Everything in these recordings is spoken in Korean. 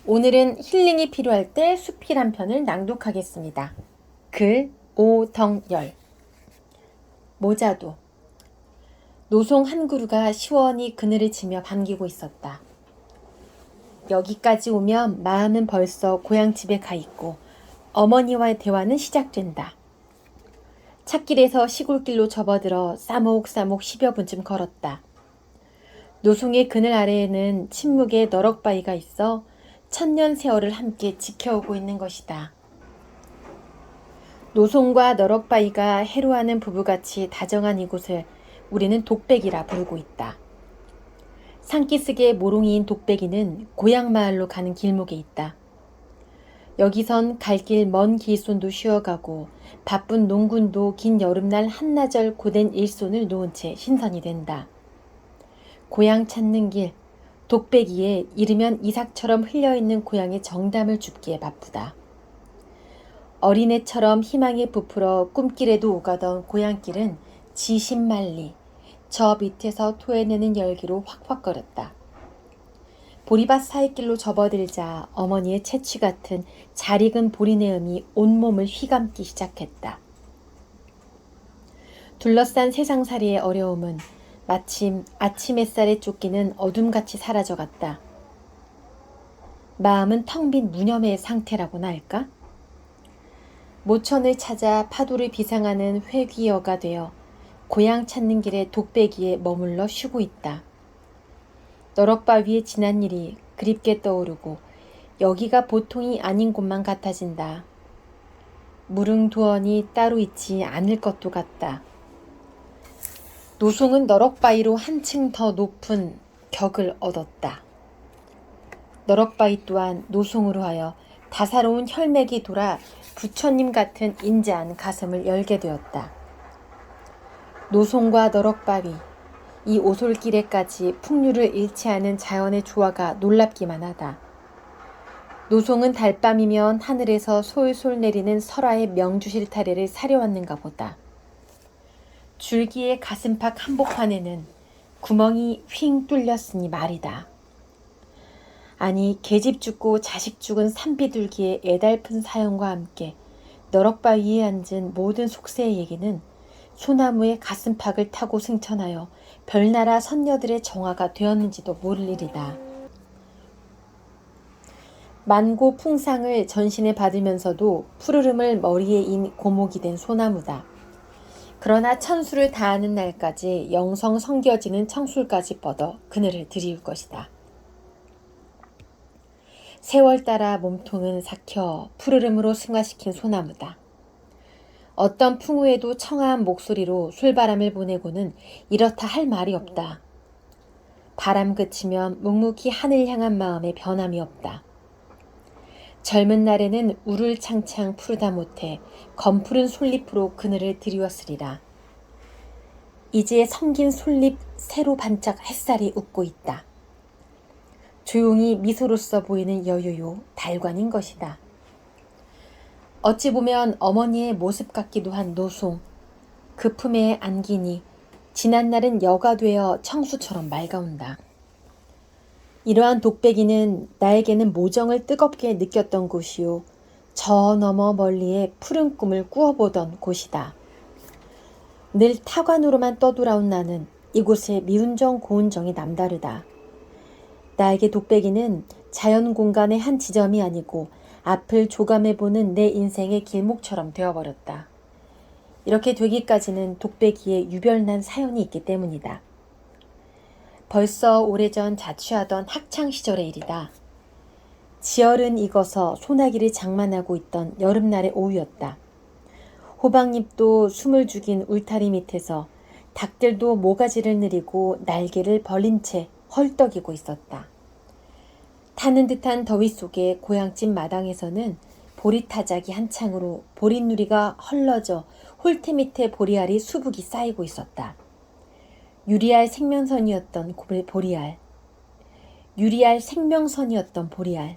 오늘은 힐링이 필요할 때 수필 한 편을 낭독하겠습니다. 글 오덩열. 모자도. 노송 한 그루가 시원히 그늘을 치며 반기고 있었다. 여기까지 오면 마음은 벌써 고향집에 가 있고 어머니와의 대화는 시작된다. 찻길에서 시골길로 접어들어 싸목싸목 10여 분쯤 걸었다. 노송의 그늘 아래에는 침묵의 너럭바위가 있어 천년 세월을 함께 지켜오고 있는 것이다. 노송과 너럭바위가 해로하는 부부같이 다정한 이곳을 우리는 독백이라 부르고 있다. 산기슭의 모롱이인 독백이는 고향 마을로 가는 길목에 있다. 여기선 갈 길 먼 길손도 쉬어가고 바쁜 농군도 긴 여름날 한나절 고된 일손을 놓은 채 신선이 된다. 고향 찾는 길, 독백이에 이르면 이삭처럼 흘려있는 고향의 정담을 줍기에 바쁘다. 어린애처럼 희망에 부풀어 꿈길에도 오가던 고향길은 지신말리, 저 밑에서 토해내는 열기로 확확거렸다. 보리밭 사이길로 접어들자 어머니의 채취 같은 잘 익은 보리내음이 온몸을 휘감기 시작했다. 둘러싼 세상살이의 어려움은 마침 아침 햇살에 쫓기는 어둠같이 사라져갔다. 마음은 텅 빈 무념의 상태라고나 할까? 모천을 찾아 파도를 비상하는 회귀여가 되어 고향 찾는 길에 독배기에 머물러 쉬고 있다. 너럭바위에 지난 일이 그립게 떠오르고 여기가 보통이 아닌 곳만 같아진다. 무릉도원이 따로 있지 않을 것도 같다. 노송은 너럭바위로 한층 더 높은 격을 얻었다. 너럭바위 또한 노송으로 하여 다사로운 혈맥이 돌아 부처님 같은 인자한 가슴을 열게 되었다. 노송과 너럭바위, 이 오솔길에까지 풍류를 잃지 않은 자연의 조화가 놀랍기만 하다. 노송은 달밤이면 하늘에서 솔솔 내리는 설화의 명주실타래를 사려왔는가 보다. 줄기의 가슴팍 한복판에는 구멍이 휙 뚫렸으니 말이다. 아니 계집 죽고 자식 죽은 산비둘기의 애달픈 사연과 함께 너럭바위에 앉은 모든 속세의 얘기는 소나무의 가슴팍을 타고 승천하여 별나라 선녀들의 정화가 되었는지도 모를 일이다. 만고 풍상을 전신에 받으면서도 푸르름을 머리에 인 고목이 된 소나무다. 그러나 천수를 다하는 날까지 영성 성겨지는 청술까지 뻗어 그늘을 드리울 것이다. 세월 따라 몸통은 삭혀 푸르름으로 승화시킨 소나무다. 어떤 풍우에도 청아한 목소리로 술바람을 보내고는 이렇다 할 말이 없다. 바람 그치면 묵묵히 하늘 향한 마음에 변함이 없다. 젊은 날에는 울을 창창 푸르다 못해 검푸른 솔잎으로 그늘을 드리웠으리라. 이제 성긴 솔잎 새로 반짝 햇살이 웃고 있다. 조용히 미소로써 보이는 여유요 달관인 것이다. 어찌 보면 어머니의 모습 같기도 한 노송, 그 품에 안기니 지난날은 여가 되어 청수처럼 맑아온다. 이러한 독백이는 나에게는 모정을 뜨겁게 느꼈던 곳이요, 저 너머 멀리에 푸른 꿈을 꾸어보던 곳이다. 늘 타관으로만 떠돌아온 나는 이곳의 미운정 고운정이 남다르다. 나에게 독백이는 자연 공간의 한 지점이 아니고 앞을 조감해보는 내 인생의 길목처럼 되어버렸다. 이렇게 되기까지는 독백이에 유별난 사연이 있기 때문이다. 벌써 오래전 자취하던 학창시절의 일이다. 지열은 익어서 소나기를 장만하고 있던 여름날의 오후였다. 호박잎도 숨을 죽인 울타리 밑에서 닭들도 모가지를 내리고 날개를 벌린 채 헐떡이고 있었다. 타는 듯한 더위 속에 고향집 마당에서는 보리타작이 한창으로 보릿누리가 헐러져 홀대 밑에 보리알이 수북이 쌓이고 있었다. 유리알 생명선이었던 보리알. 유리알 생명선이었던 보리알.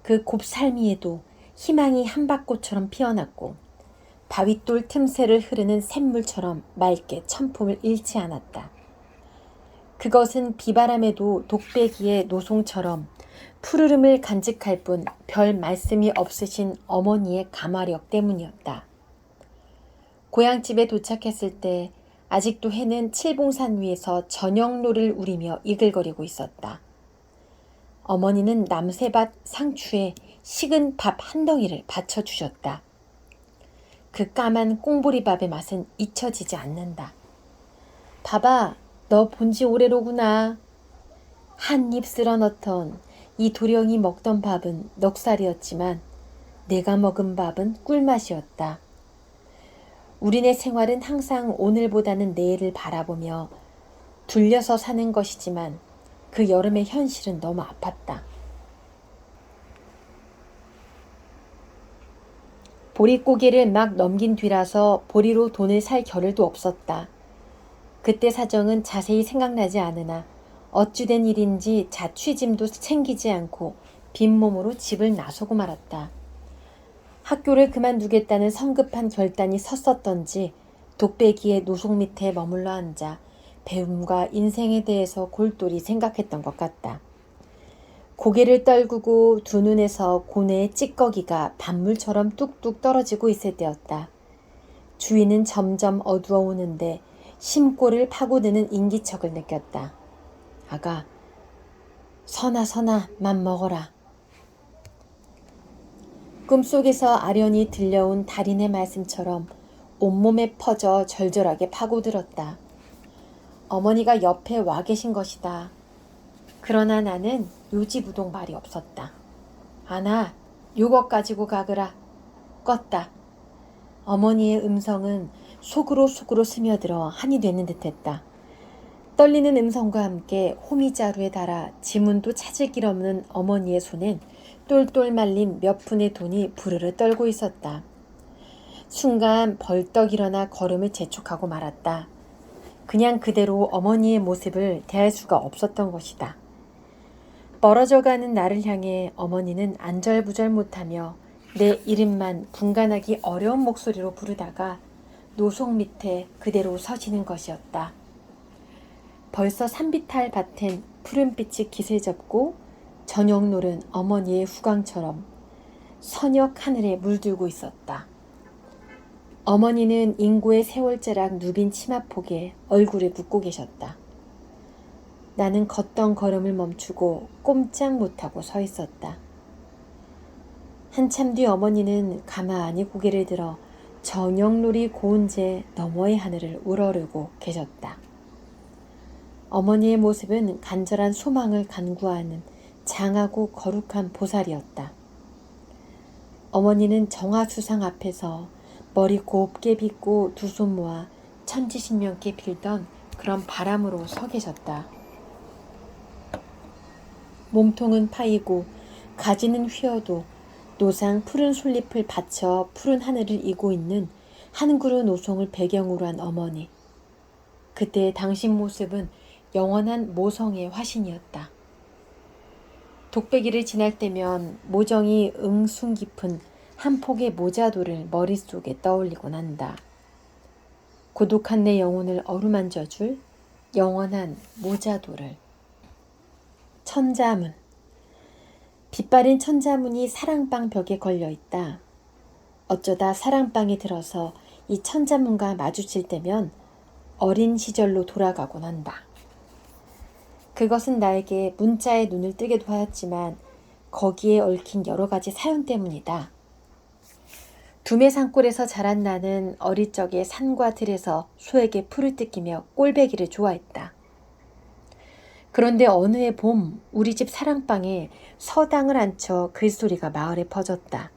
그 곱살미에도 희망이 한밭꽃처럼 피어났고 바윗돌 틈새를 흐르는 샘물처럼 맑게 천품을 잃지 않았다. 그것은 비바람에도 독배기의 노송처럼 푸르름을 간직할 뿐 별 말씀이 없으신 어머니의 가마력 때문이었다. 고향집에 도착했을 때 아직도 해는 칠봉산 위에서 저녁노를 우리며 이글거리고 있었다. 어머니는 남새밭 상추에 식은 밥 한 덩이를 받쳐주셨다. 그 까만 꽁보리밥의 맛은 잊혀지지 않는다. 봐봐, 너 본지 오래로구나. 한 입 쓸어 넣던 이 도령이 먹던 밥은 넉살이었지만 내가 먹은 밥은 꿀맛이었다. 우리네 생활은 항상 오늘보다는 내일을 바라보며 둘려서 사는 것이지만 그 여름의 현실은 너무 아팠다. 보릿고개를 막 넘긴 뒤라서 보리로 돈을 살 겨를도 없었다. 그때 사정은 자세히 생각나지 않으나 어찌된 일인지 자취짐도 챙기지 않고 빈몸으로 집을 나서고 말았다. 학교를 그만두겠다는 성급한 결단이 섰었던지 독배기의 노속 밑에 머물러 앉아 배움과 인생에 대해서 골똘히 생각했던 것 같다. 고개를 떨구고 두 눈에서 고뇌의 찌꺼기가 단물처럼 뚝뚝 떨어지고 있을 때였다. 주위는 점점 어두워오는데 심골을 파고드는 인기척을 느꼈다. 아가, 선아 맘 먹어라. 꿈속에서 아련히 들려온 달인의 말씀처럼 온몸에 퍼져 절절하게 파고들었다. 어머니가 옆에 와 계신 것이다. 그러나 나는 요지부동 말이 없었다. 아나, 요것 가지고 가거라. 껐다. 어머니의 음성은 속으로 스며들어 한이 되는 듯했다. 떨리는 음성과 함께 호미자루에 달아 지문도 찾을 길 없는 어머니의 손엔 똘똘 말린 몇 푼의 돈이 부르르 떨고 있었다. 순간 벌떡 일어나 걸음을 재촉하고 말았다. 그냥 그대로 어머니의 모습을 대할 수가 없었던 것이다. 멀어져가는 나를 향해 어머니는 안절부절 못하며 내 이름만 분간하기 어려운 목소리로 부르다가 노속 밑에 그대로 서지는 것이었다. 벌써 산비탈 밭엔 푸른빛이 깃을 접고 저녁 노른 어머니의 후광처럼 선역 하늘에 물들고 있었다. 어머니는 인고의 세월자락 누빈 치마폭에 얼굴을 굽고 계셨다. 나는 걷던 걸음을 멈추고 꼼짝 못하고 서 있었다. 한참 뒤 어머니는 가만히 고개를 들어 저녁놀이 고운 제 너머의 하늘을 우러르고 계셨다. 어머니의 모습은 간절한 소망을 간구하는 장하고 거룩한 보살이었다. 어머니는 정화수상 앞에서 머리 곱게 빗고 두 손 모아 천지신명께 빌던 그런 바람으로 서 계셨다. 몸통은 파이고 가지는 휘어도 노상 푸른 솔잎을 받쳐 푸른 하늘을 이고 있는 한 그루 노송을 배경으로 한 어머니. 그때의 당신 모습은 영원한 모성의 화신이었다. 독배기를 지날 때면 모정이 응숭 깊은 한 폭의 모자도를 머릿속에 떠올리곤 한다. 고독한 내 영혼을 어루만져줄 영원한 모자도를. 천자문. 빛바랜 천자문이 사랑방 벽에 걸려있다. 어쩌다 사랑방에 들어서 이 천자문과 마주칠 때면 어린 시절로 돌아가곤 한다. 그것은 나에게 문자에 눈을 뜨게도 하였지만 거기에 얽힌 여러 가지 사연 때문이다. 두메 산골에서 자란 나는 어릴 적에 산과 들에서 소에게 풀을 뜯기며 꼴배기를 좋아했다. 그런데 어느 해 봄 우리 집 사랑방에 서당을 앉혀 글소리가 마을에 퍼졌다.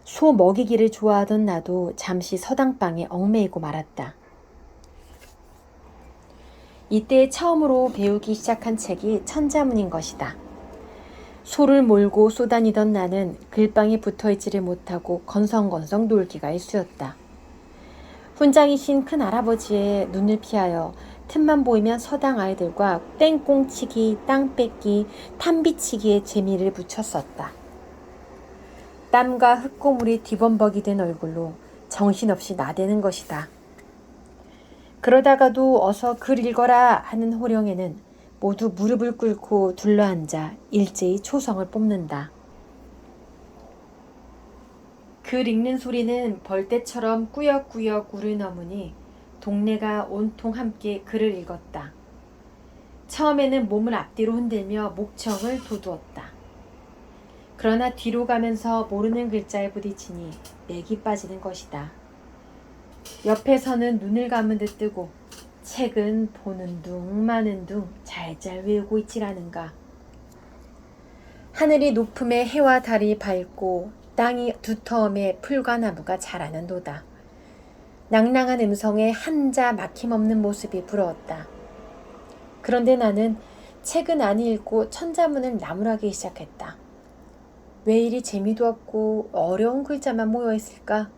소 먹이기를 좋아하던 나도 잠시 서당방에 얽매이고 말았다. 이때 처음으로 배우기 시작한 책이 천자문인 것이다. 소를 몰고 쏘다니던 나는 글방에 붙어있지를 못하고 건성건성 놀기가 일쑤였다. 훈장이신 큰 할아버지의 눈을 피하여 틈만 보이면 서당 아이들과 땡꽁치기, 땅 뺏기, 탐비치기에 재미를 붙였었다. 땀과 흙고물이 뒤범벅이 된 얼굴로 정신없이 나대는 것이다. 그러다가도 어서 글 읽어라 하는 호령에는 모두 무릎을 꿇고 둘러앉아 일제히 초성을 뽑는다. 글 읽는 소리는 벌떼처럼 꾸역꾸역 우르너무니 동네가 온통 함께 글을 읽었다. 처음에는 몸을 앞뒤로 흔들며 목청을 돋우었다. 그러나 뒤로 가면서 모르는 글자에 부딪히니 맥이 빠지는 것이다. 옆에서는 눈을 감은 듯 뜨고 책은 보는 둥 마는 둥 잘잘 외우고 있지라는가. 하늘이 높음에 해와 달이 밝고 땅이 두터움에 풀과 나무가 자라는도다. 낭랑한 음성에 한자 막힘없는 모습이 부러웠다. 그런데 나는 책은 안 읽고 천자문을 나무라기 시작했다. 왜 이리 재미도 없고 어려운 글자만 모여있을까?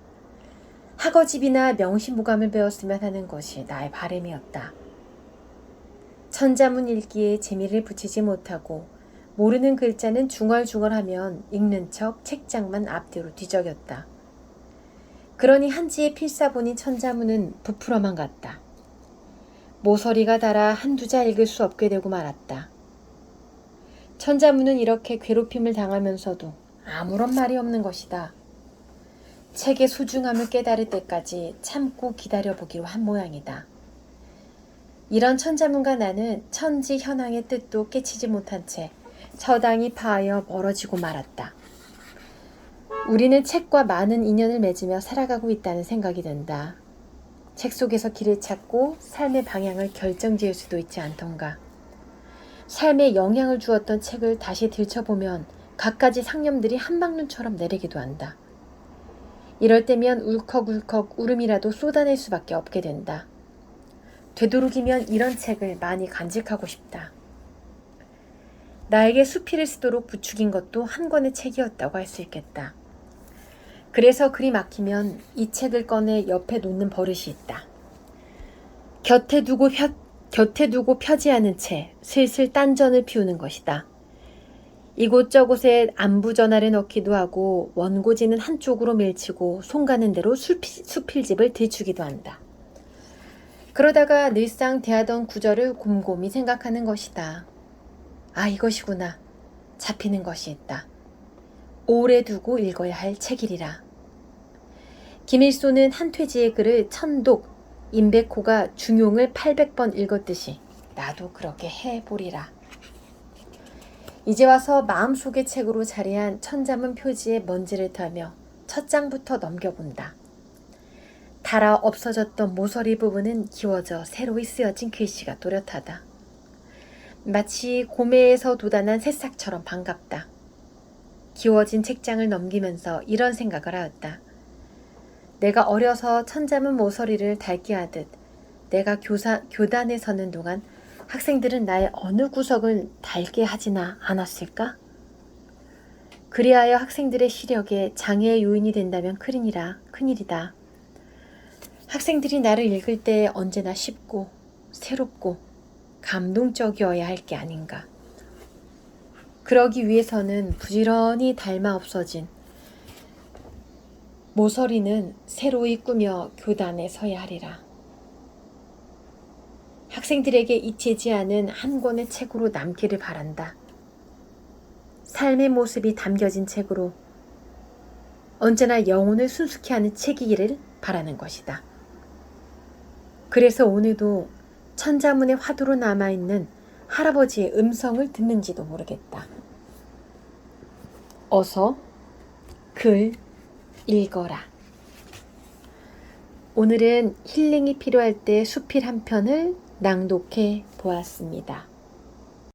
학어집이나 명시무감을 배웠으면 하는 것이 나의 바람이었다. 천자문 읽기에 재미를 붙이지 못하고 모르는 글자는 중얼중얼하면 읽는 척 책장만 앞뒤로 뒤적였다. 그러니 한지의 필사본인 천자문은 부풀어만 갔다. 모서리가 달아 한두 자 읽을 수 없게 되고 말았다. 천자문은 이렇게 괴롭힘을 당하면서도 아무런 말이 없는 것이다. 책의 소중함을 깨달을 때까지 참고 기다려보기로 한 모양이다. 이런 천자문과 나는 천지 현황의 뜻도 깨치지 못한 채 처당이 파하여 멀어지고 말았다. 우리는 책과 많은 인연을 맺으며 살아가고 있다는 생각이 든다. 책 속에서 길을 찾고 삶의 방향을 결정지을 수도 있지 않던가. 삶에 영향을 주었던 책을 다시 들춰보면 갖가지 상념들이 한방눈처럼 내리기도 한다. 이럴 때면 울컥울컥 울음이라도 쏟아낼 수밖에 없게 된다. 되도록이면 이런 책을 많이 간직하고 싶다. 나에게 수필을 쓰도록 부추긴 것도 한 권의 책이었다고 할 수 있겠다. 그래서 글이 막히면 이 책을 꺼내 옆에 놓는 버릇이 있다. 곁에 두고 펴지 않은 채 슬슬 딴전을 피우는 것이다. 이곳저곳에 안부 전화를 넣기도 하고 원고지는 한쪽으로 밀치고 손 가는 대로 수필집을 들추기도 한다. 그러다가 늘상 대하던 구절을 곰곰이 생각하는 것이다. 아, 이것이구나. 잡히는 것이 있다. 오래 두고 읽어야 할 책이리라. 김일소는 한퇴지의 글을 천독, 임백호가 중용을 800번 읽었듯이 나도 그렇게 해보리라. 이제 와서 마음속의 책으로 자리한 천자문 표지에 먼지를 털며 첫 장부터 넘겨본다. 달아 없어졌던 모서리 부분은 기워져 새로이 쓰여진 글씨가 또렷하다. 마치 고매에서 돋아난 새싹처럼 반갑다. 기워진 책장을 넘기면서 이런 생각을 하였다. 내가 어려서 천자문 모서리를 닳게 하듯 내가 교단에 서는 동안 학생들은 나의 어느 구석을 닳게 하지나 않았을까? 그리하여 학생들의 시력에 장애의 요인이 된다면 큰일이다. 학생들이 나를 읽을 때 언제나 쉽고 새롭고 감동적이어야 할 게 아닌가. 그러기 위해서는 부지런히 닳아 없어진 모서리는 새로이 꾸며 교단에 서야 하리라. 학생들에게 잊히지 않은 한 권의 책으로 남기를 바란다. 삶의 모습이 담겨진 책으로 언제나 영혼을 순수케 하는 책이기를 바라는 것이다. 그래서 오늘도 천자문의 화두로 남아있는 할아버지의 음성을 듣는지도 모르겠다. 어서 글 읽어라. 오늘은 힐링이 필요할 때 수필 한 편을 낭독해 보았습니다.